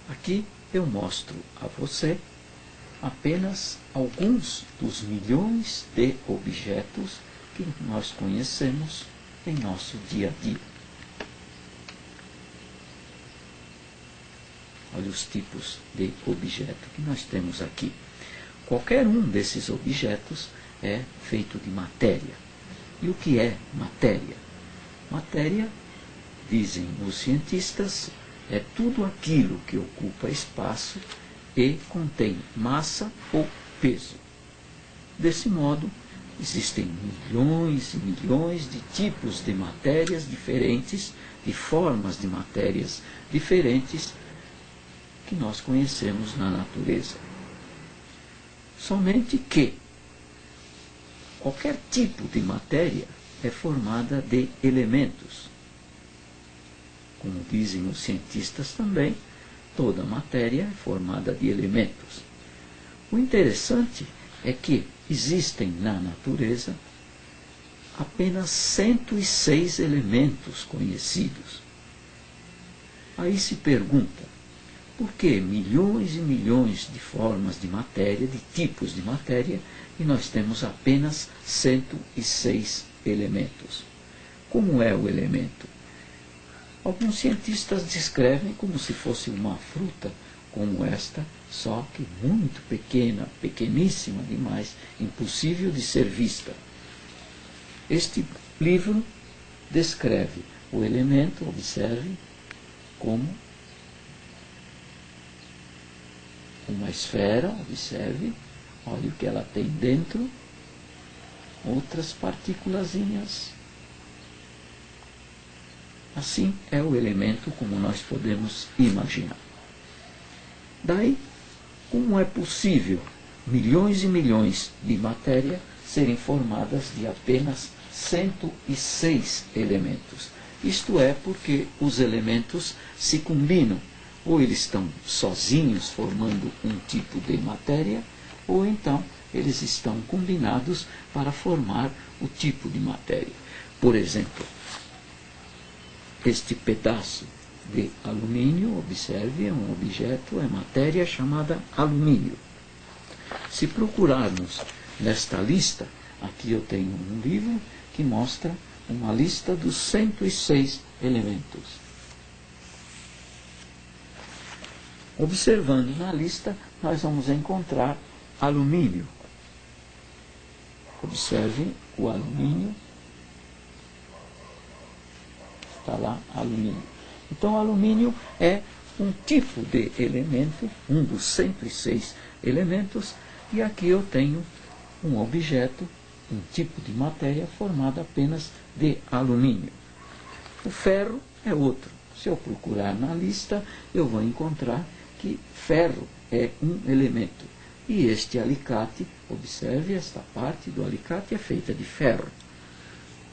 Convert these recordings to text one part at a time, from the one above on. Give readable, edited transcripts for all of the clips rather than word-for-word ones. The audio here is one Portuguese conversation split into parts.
Aqui eu mostro a você apenas alguns dos milhões de objetos que nós conhecemos em nosso dia a dia. Olha os tipos de objeto que nós temos aqui. Qualquer um desses objetos é feito de matéria. E o que é matéria? Matéria, dizem os cientistas, é tudo aquilo que ocupa espaço e contém massa ou peso. Desse modo, existem milhões e milhões de tipos de matérias diferentes, de formas de matérias diferentes que nós conhecemos na natureza. Somente que qualquer tipo de matéria é formada de elementos. Como dizem os cientistas também, toda matéria é formada de elementos. O interessante é que existem na natureza apenas 106 elementos conhecidos. Aí se pergunta, por que milhões e milhões de formas de matéria, de tipos de matéria, e nós temos apenas 106 elementos? Como é o elemento? Alguns cientistas descrevem como se fosse uma fruta como esta, só que muito pequena, pequeníssima demais, impossível de ser vista. Este livro descreve o elemento, observe, como uma esfera, observe, olha o que ela tem dentro, outras partículazinhas. Assim é o elemento como nós podemos imaginar. Daí, como é possível milhões e milhões de matéria serem formadas de apenas 106 elementos? Isto é porque os elementos se combinam. Ou eles estão sozinhos formando um tipo de matéria, ou então eles estão combinados para formar o tipo de matéria. Por exemplo, este pedaço de alumínio, observe, é um objeto, é matéria chamada alumínio. Se procurarmos nesta lista, aqui eu tenho um livro que mostra uma lista dos 106 elementos. Observando na lista, nós vamos encontrar alumínio. Observe o alumínio. Está lá, alumínio. Então, alumínio é um tipo de elemento, um dos 106 elementos, e aqui eu tenho um objeto, um tipo de matéria formada apenas de alumínio. O ferro é outro. Se eu procurar na lista, eu vou encontrar que ferro é um elemento. E este alicate, observe, esta parte do alicate é feita de ferro.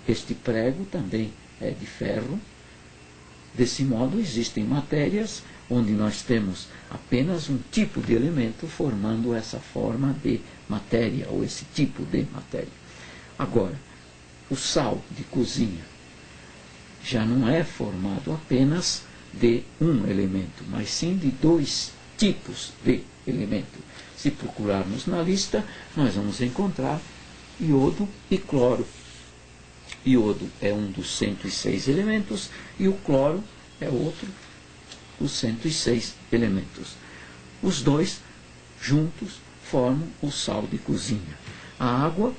Este prego também é de ferro. Desse modo, existem matérias onde nós temos apenas um tipo de elemento formando essa forma de matéria, ou esse tipo de matéria. Agora, o sal de cozinha já não é formado apenas de um elemento, mas sim de dois tipos de elemento. Se procurarmos na lista, nós vamos encontrar iodo e cloro. Iodo é um dos 106 elementos e o cloro é outro dos 106 elementos. Os dois juntos formam o sal de cozinha. A água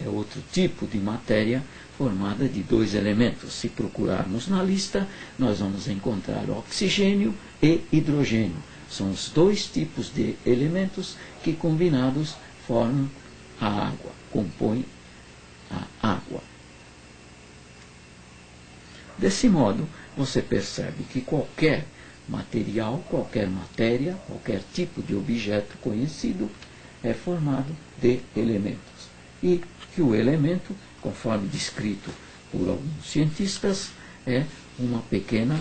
é outro tipo de matéria formada de dois elementos. Se procurarmos na lista, nós vamos encontrar oxigênio e hidrogênio. São os dois tipos de elementos que combinados formam a água, compõem a água. Desse modo, você percebe que qualquer material, qualquer matéria, qualquer tipo de objeto conhecido é formado de elementos. E que o elemento, conforme descrito por alguns cientistas, é uma pequena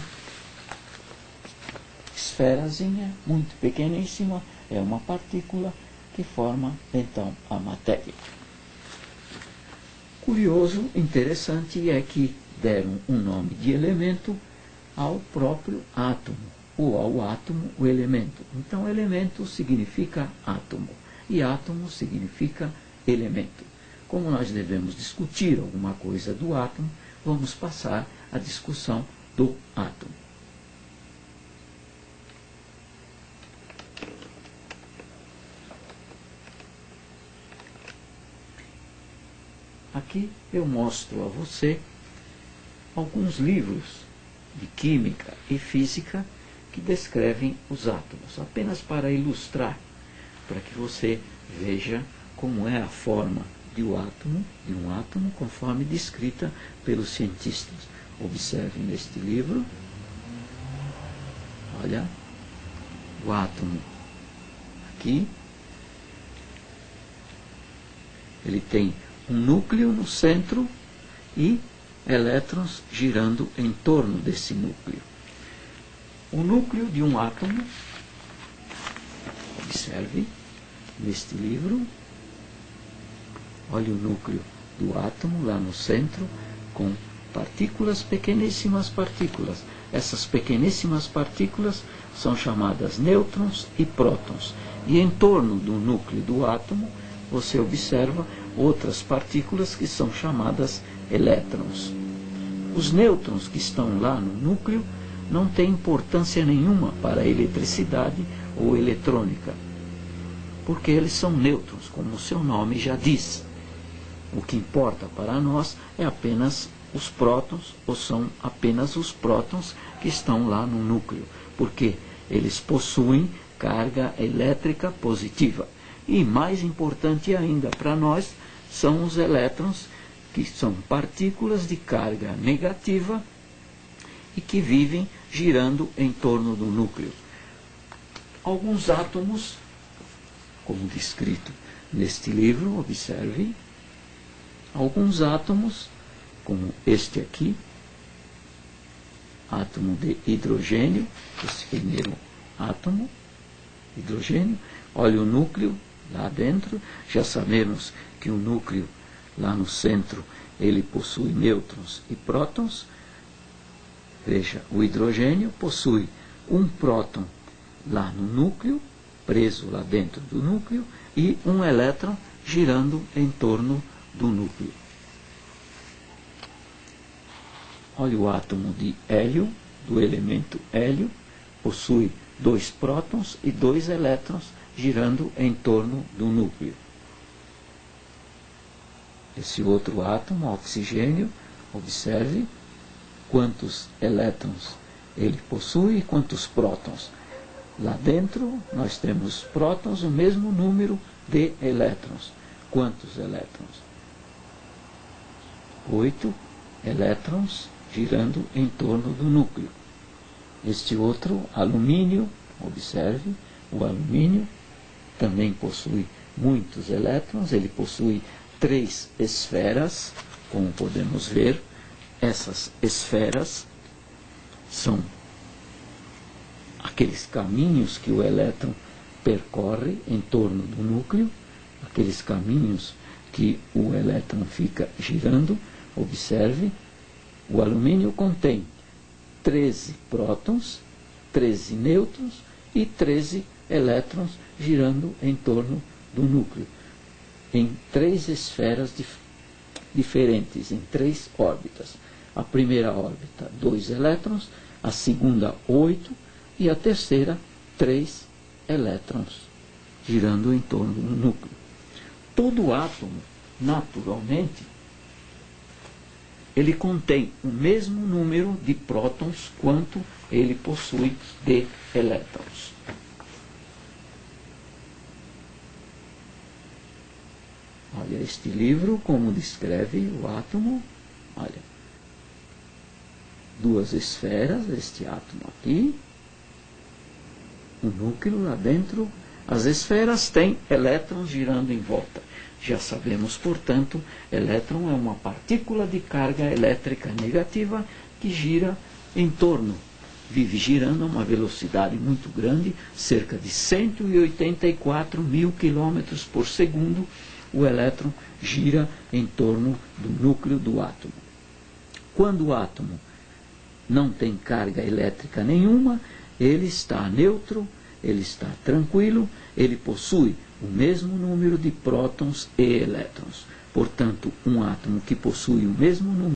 esferazinha, muito pequeníssima, é uma partícula que forma, então, a matéria. Curioso, interessante é que deram um nome de elemento ao próprio átomo. ou ao átomo o elemento. Então, elemento significa átomo, e átomo significa elemento. Como nós devemos discutir alguma coisa do átomo, vamos passar à discussão do átomo. Aqui eu mostro a você alguns livros de química e física que descrevem os átomos, apenas para ilustrar, para que você veja como é a forma de um átomo conforme descrita pelos cientistas. Observe neste livro, olha, o átomo aqui, ele tem um núcleo no centro e elétrons girando em torno desse núcleo. O núcleo de um átomo, observe neste livro, olha o núcleo do átomo lá no centro, com partículas, pequeníssimas partículas. Essas pequeníssimas partículas são chamadas nêutrons e prótons. E em torno do núcleo do átomo, você observa outras partículas que são chamadas elétrons. Os nêutrons que estão lá no núcleo não têm importância nenhuma para a eletricidade ou eletrônica, porque eles são nêutrons, como o seu nome já diz. O que importa para nós é apenas os prótons, ou são apenas os prótons que estão lá no núcleo, porque eles possuem carga elétrica positiva. E mais importante ainda para nós são os elétrons, que são partículas de carga negativa e que vivem girando em torno do núcleo. Alguns átomos, como descrito neste livro, observe, alguns átomos, como este aqui, átomo de hidrogênio, esse primeiro átomo, hidrogênio, olha o núcleo lá dentro, já sabemos que o núcleo lá no centro, ele possui nêutrons e prótons. Veja, o hidrogênio possui um próton lá no núcleo, preso lá dentro do núcleo, e um elétron girando em torno do núcleo. Olha o átomo de hélio, do elemento hélio, possui 2 prótons e 2 elétrons girando em torno do núcleo. Esse outro átomo, oxigênio, observe quantos elétrons ele possui e quantos prótons. Lá dentro nós temos prótons, o mesmo número de elétrons. Quantos elétrons? 8 elétrons girando em torno do núcleo. Este outro, alumínio, observe, o alumínio também possui muitos elétrons, ele possui 3 esferas, como podemos ver. Essas esferas são aqueles caminhos que o elétron percorre em torno do núcleo, aqueles caminhos que o elétron fica girando. Observe, o alumínio contém 13 prótons, 13 nêutrons e 13 elétrons girando em torno do núcleo, em 3 esferas diferentes, em 3 órbitas. A primeira órbita, 2 elétrons, a segunda, 8, e a terceira, 3 elétrons, girando em torno do núcleo. Todo átomo, naturalmente, ele contém o mesmo número de prótons quanto ele possui de elétrons. Olha este livro, como descreve o átomo. Olha, 2 esferas, este átomo aqui, o núcleo lá dentro. As esferas têm elétrons girando em volta. Já sabemos, portanto, elétron é uma partícula de carga elétrica negativa que gira em torno, vive girando a uma velocidade muito grande, cerca de 184 mil quilômetros por segundo. O elétron gira em torno do núcleo do átomo. Quando o átomo não tem carga elétrica nenhuma, ele está neutro, ele está tranquilo, ele possui o mesmo número de prótons e elétrons. Portanto, um átomo que possui o mesmo número